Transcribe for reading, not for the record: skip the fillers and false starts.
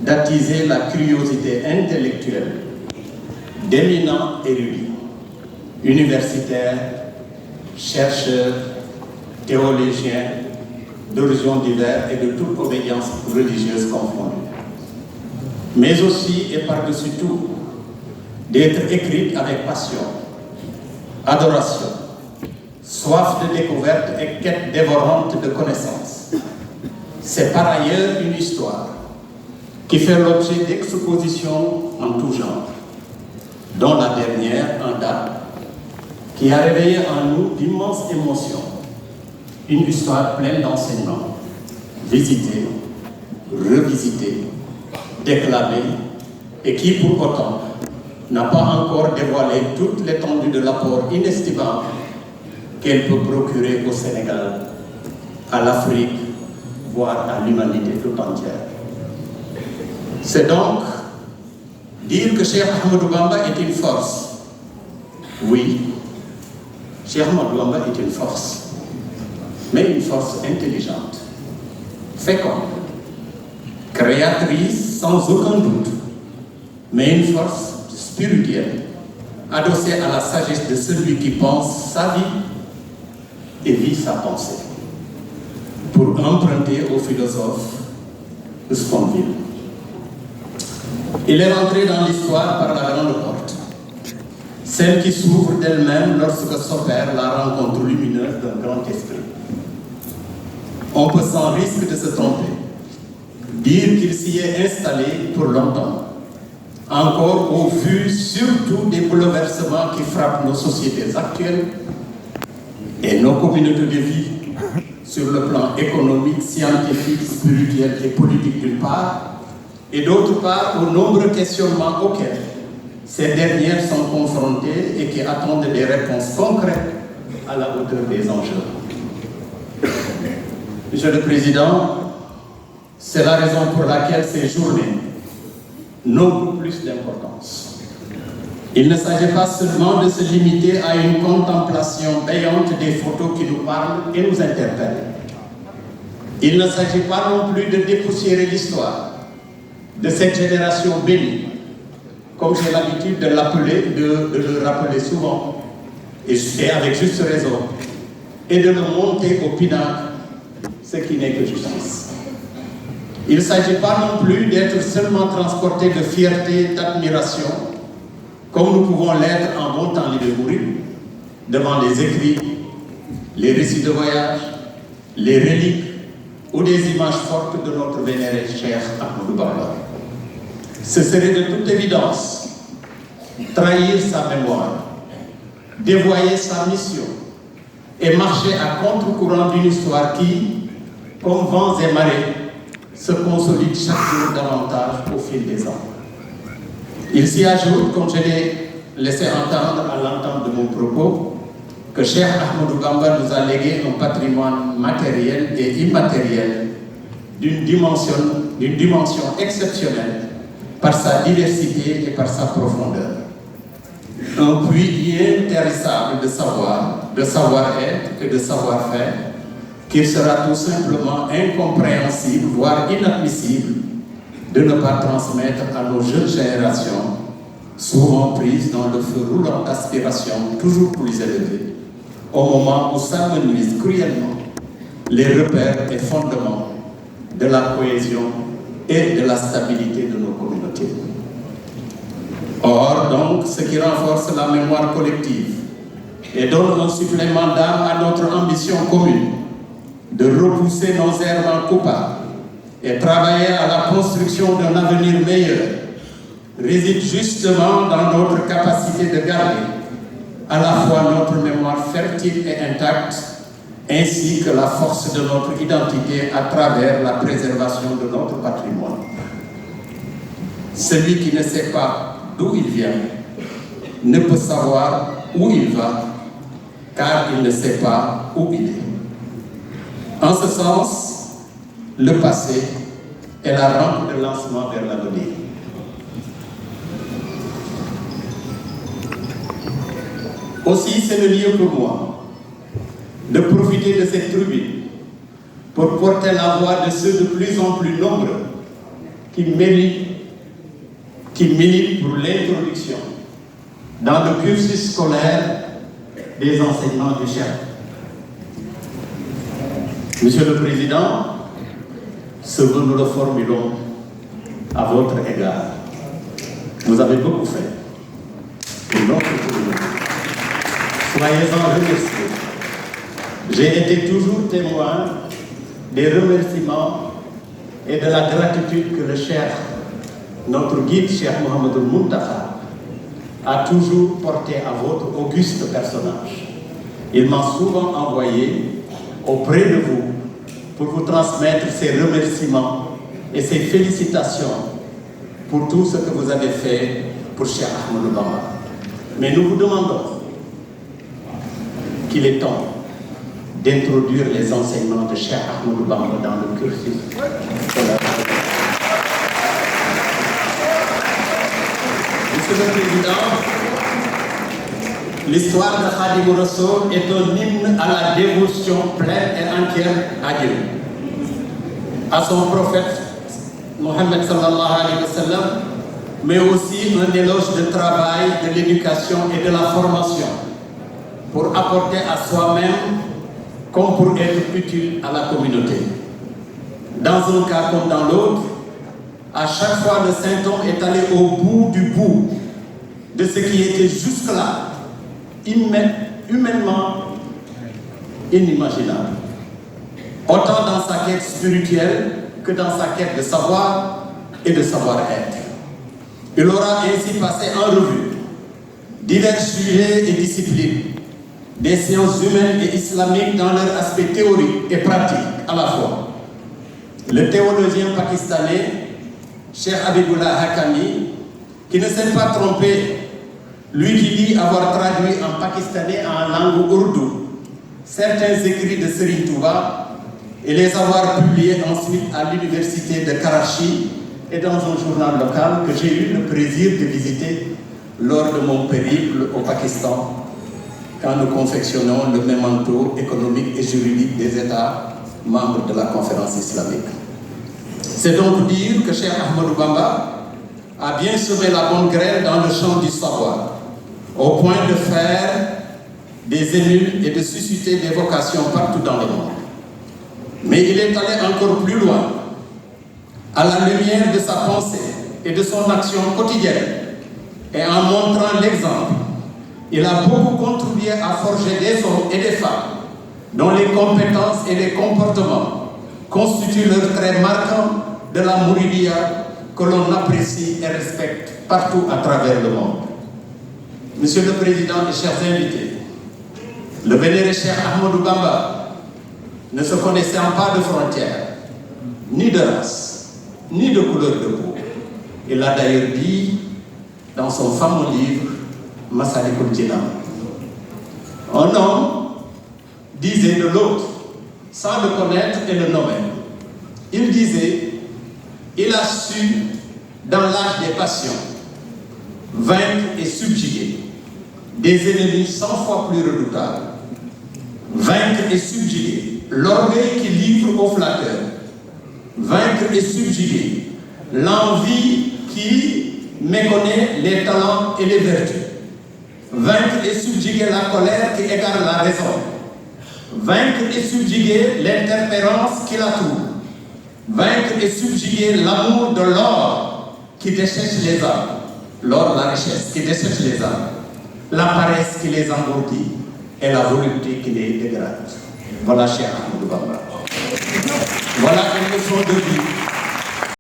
d'attiser la curiosité intellectuelle d'éminents érudits, universitaires, chercheurs, théologiens, d'horizons divers et de toute obédience religieuse confondue. Mais aussi et par-dessus tout, d'être écrite avec passion, adoration, soif de découverte et quête dévorante de connaissances. C'est par ailleurs une histoire qui fait l'objet d'expositions en tout genre, dont la dernière en date, qui a réveillé en nous d'immenses émotions, une histoire pleine d'enseignements, visitée, revisitée, déclamée, et qui pour autant n'a pas encore dévoilé toute l'étendue de l'apport inestimable qu'elle peut procurer au Sénégal, à l'Afrique, voire à l'humanité tout entière. C'est donc dire que Cheikh Ahmadou Bamba est une force. Oui, Cheikh Ahmadou Bamba est une force, mais une force intelligente, féconde, créatrice sans aucun doute, mais une force spirituelle, adossée à la sagesse de celui qui pense sa vie et vit sa pensée, pour emprunter au philosophe Sponville. Il est rentré dans l'histoire par la grande porte, celle qui s'ouvre d'elle-même lorsque s'opère la rencontre lumineuse d'un grand esprit. On peut sans risque de se tromper dire qu'il s'y est installé pour longtemps, encore au vu surtout des bouleversements qui frappent nos sociétés actuelles et nos communautés de vie sur le plan économique, scientifique, spirituel et politique d'une part, et d'autre part aux nombreux questionnements auxquels ces dernières sont confrontées et qui attendent des réponses concrètes à la hauteur des enjeux. Monsieur le Président, c'est la raison pour laquelle ces journées n'ont beaucoup plus d'importance. Il ne s'agit pas seulement de se limiter à une contemplation payante des photos qui nous parlent et nous interpellent. Il ne s'agit pas non plus de dépoussiérer l'histoire de cette génération bénie, comme j'ai l'habitude de le rappeler souvent, et avec juste raison, et de le monter au pinacle, ce qui n'est que justice. Il ne s'agit pas non plus d'être seulement transporté de fierté, d'admiration, comme nous pouvons l'être en bon temps les mourir, devant les écrits, les récits de voyage, les reliques ou des images fortes de notre vénéré Cheikh Ahmadou Bamba. Ce serait de toute évidence trahir sa mémoire, dévoyer sa mission et marcher à contre-courant d'une histoire qui, comme vents et marées, se consolide chaque jour davantage au fil des ans. Il s'y ajoute, comme je l'ai laissé entendre à l'entente de mon propos, que Cheikh Ahmadou Bamba nous a légué un patrimoine matériel et immatériel d'une dimension exceptionnelle par sa diversité et par sa profondeur. Un puits intarissable de savoir, de savoir-être et de savoir-faire qu'il sera tout simplement incompréhensible, voire inadmissible, de ne pas transmettre à nos jeunes générations, souvent prises dans le feu roulant d'aspirations toujours plus élevées, au moment où s'amenuisent cruellement les repères et fondements de la cohésion et de la stabilité de nos communautés. Or, donc, ce qui renforce la mémoire collective et donne un supplément d'âme à notre ambition commune de repousser nos errements coupables et travailler à la construction d'un avenir meilleur réside justement dans notre capacité de garder à la fois notre mémoire fertile et intacte, ainsi que la force de notre identité à travers la préservation de notre patrimoine. Celui qui ne sait pas d'où il vient ne peut savoir où il va, car il ne sait pas où il est. En ce sens, le passé est la rampe de lancement vers l'avenir. Aussi, c'est le lieu pour moi de profiter de cette tribune pour porter la voix de ceux de plus en plus nombreux qui milite pour l'introduction dans le cursus scolaire des enseignements du chef. Monsieur le Président, ce vœu nous le formulons à votre égard. Vous avez beaucoup fait pour notre communauté. Soyez-en remerciés. J'ai été toujours témoin des remerciements et de la gratitude que le Cheikh, notre guide Cheikh Mouhamadoul Mountakha, a toujours porté à votre auguste personnage. Il m'a souvent envoyé auprès de vous pour vous transmettre ses remerciements et ses félicitations pour tout ce que vous avez fait pour Cheikh Ahmadou Bamba. Mais nous vous demandons qu'il est temps d'introduire les enseignements de Cheikh Ahmadou Bamba dans le cursus. Monsieur le Président, l'histoire de Khadimou Rassoul est un hymne à la dévotion pleine et entière à Dieu, à son prophète Mohammed sallallahu alayhi wa sallam, mais aussi un éloge de travail, de l'éducation et de la formation pour apporter à soi-même comme pour être utile à la communauté. Dans un cas comme dans l'autre, à chaque fois le Saint-Homme est allé au bout du bout de ce qui était jusque-là humainement inimaginable. Autant dans sa quête spirituelle que dans sa quête de savoir et de savoir-être. Il aura ainsi passé en revue divers sujets et disciplines, des sciences humaines et islamiques dans leur aspect théorique et pratique à la fois. Le théologien pakistanais, Cheikh Habibullah Hakami, qui ne s'est pas trompé, lui qui dit avoir traduit en pakistanais en langue ourdou certains écrits de Serigne Touba et les avoir publiés ensuite à l'université de Karachi et dans un journal local que j'ai eu le plaisir de visiter lors de mon périple au Pakistan, quand nous confectionnons le memento économique et juridique des États membres de la conférence islamique. C'est donc dire que Cheikh Ahmadou Bamba a bien semé la bonne graine dans le champ du savoir, au point de faire des émules et de susciter des vocations partout dans le monde. Mais il est allé encore plus loin, à la lumière de sa pensée et de son action quotidienne, et en montrant l'exemple. Il a beaucoup contribué à forger des hommes et des femmes dont les compétences et les comportements constituent leur trait marquant de la Mouridia que l'on apprécie et respecte partout à travers le monde. Monsieur le Président et chers invités, le vénéré Cheikh Ahmadou Bamba, ne se connaissant pas de frontières, ni de race, ni de couleur de peau, il a d'ailleurs dit dans son fameux livre Massalikul Jinan. Un homme disait de l'autre, sans le connaître et le nommer. Il disait, il a su, dans l'âge des passions, vaincre et subjuguer des ennemis 100 fois plus redoutables, vaincre et subjuguer l'orgueil qui livre aux flatteurs, vaincre et subjuguer l'envie qui méconnaît les talents et les vertus, vaincre et subjuguer la colère qui égare la raison, vaincre et subjuguer l'interférence qui la trouble, vaincre et subjuguer l'amour de l'or qui dessèche les âmes, l'or, la richesse qui dessèche les âmes, la paresse qui les engourdit et la volonté qui les dégrade. Voilà Cheikh Ahmadou Bamba. Voilà une leçon de vie